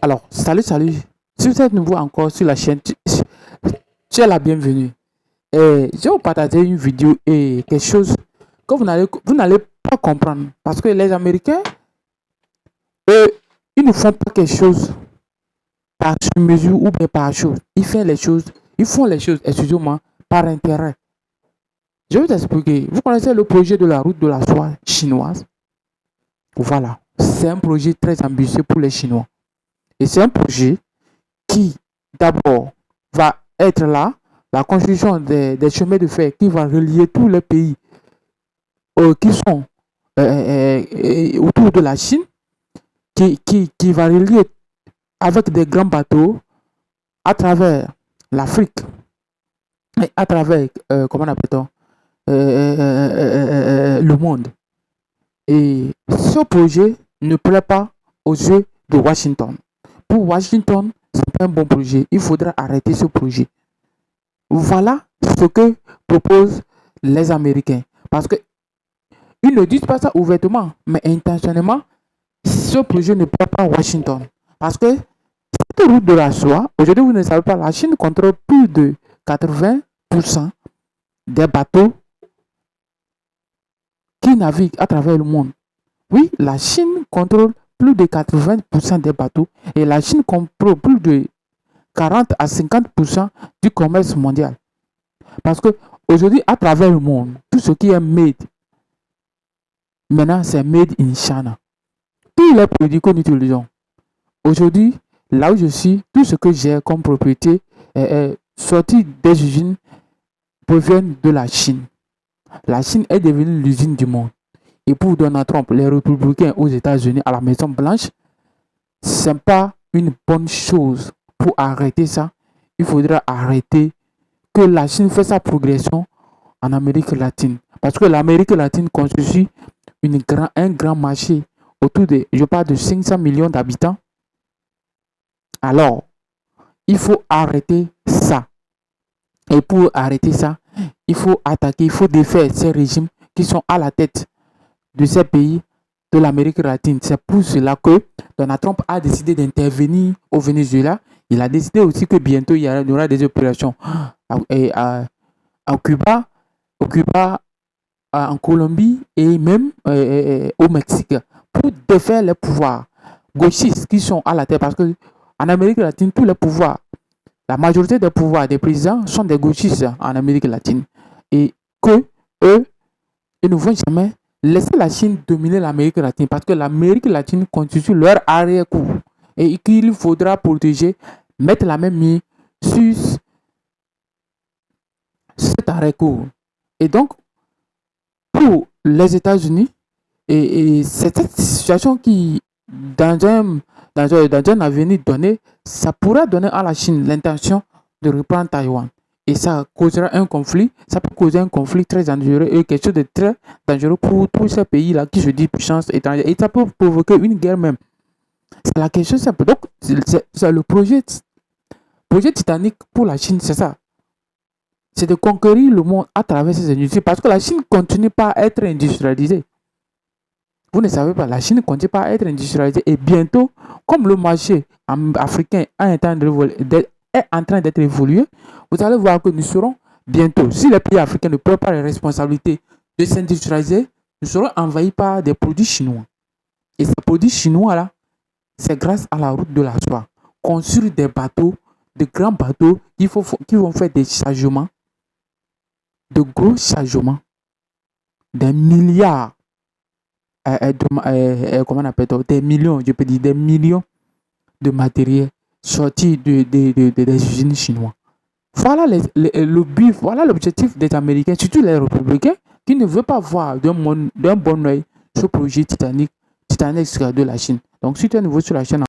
Alors, salut, salut. Si vous êtes nouveau encore sur la chaîne, tu es la bienvenue. Et je vais vous partager une vidéo et quelque chose que vous n'allez pas comprendre. Parce que les Américains, eux, ils ne font pas quelque chose par sur mesure ou bien par chose. Ils font les choses, excusez-moi, par intérêt. Je vais t'expliquer. Vous connaissez le projet de la route de la soie chinoise? Voilà. C'est un projet très ambitieux pour les Chinois. Et c'est un projet qui, d'abord, va être là, la construction des chemins de fer qui va relier tous les pays qui sont autour de la Chine, qui va relier avec des grands bateaux à travers l'Afrique et à travers, comment on appelle-t-on, le monde. Et ce projet ne plaît pas aux yeux de Washington. Pour Washington, ce n'est pas un bon projet. Il faudra arrêter ce projet. Voilà ce que proposent les Américains. Parce qu'ils ne disent pas ça ouvertement, mais intentionnellement, ce projet ne plaît pas à Washington. Parce que cette route de la soie, aujourd'hui vous ne savez pas, la Chine contrôle plus de 80% des bateaux qui naviguent à travers le monde. Oui, la Chine contrôle plus de 80% des bateaux et la Chine contrôle plus de 40 à 50% du commerce mondial. Parce que aujourd'hui, à travers le monde, tout ce qui est made, maintenant c'est made in China. Tous les produits que nous utilisons. Aujourd'hui, là où je suis, tout ce que j'ai comme propriété est sorti des usines proviennent de la Chine. La Chine est devenue l'usine du monde. Et pour Donald Trump, les républicains aux États-Unis, à la Maison Blanche, ce n'est pas une bonne chose. Pour arrêter ça, il faudra arrêter que la Chine fasse sa progression en Amérique latine. Parce que l'Amérique latine constitue un grand marché autour de, je parle de 500 millions d'habitants. Alors, il faut arrêter ça. Et pour arrêter ça, il faut attaquer, il faut défaire ces régimes qui sont à la tête de ces pays de l'Amérique latine. C'est pour cela que Donald Trump a décidé d'intervenir au Venezuela. Il a décidé aussi que bientôt il y aura des opérations à Cuba, en Colombie et même au Mexique pour défaire les pouvoirs gauchistes qui sont à la tête. Parce que en Amérique latine, tous les pouvoirs, la majorité des pouvoirs des présidents sont des gauchistes en Amérique latine. Et que eux, ils ne vont jamais laisser la Chine dominer l'Amérique latine parce que l'Amérique latine constitue leur arrière-cour et qu'il faudra protéger, mettre la même main sur cet arrière-cour. Et donc, pour les États-Unis, et c'est cette situation qui, dans un avenir donné, ça pourra donner à la Chine l'intention de reprendre Taïwan. Et ça causera un conflit, ça peut causer un conflit très dangereux et quelque chose de très dangereux pour tous ces pays-là qui se disent puissance étrangère. Et ça peut provoquer une guerre même. C'est la question simple. Donc, c'est le projet Titanic pour la Chine, c'est ça. C'est de conquérir le monde à travers ces industries parce que la Chine continue pas à être industrialisée. Vous ne savez pas, la Chine continue pas à être industrialisée et bientôt, comme le marché africain est en train d'être évolué, vous allez voir que nous serons bientôt, si les pays africains ne prennent pas les responsabilités de s'industrialiser, nous serons envahis par des produits chinois. Et ces produits chinois-là, c'est grâce à la route de la soie. Construire des bateaux, de grands bateaux qui vont faire des chargements, de gros chargements, des milliards, comment on appelle ça, des millions, je peux dire des millions de matériel sortis des usines chinoises. Voilà le but, voilà l'objectif des Américains, surtout les républicains, qui ne veulent pas voir d'un bon oeil ce projet Titanic de la Chine. Donc, si tu es nouveau sur la chaîne,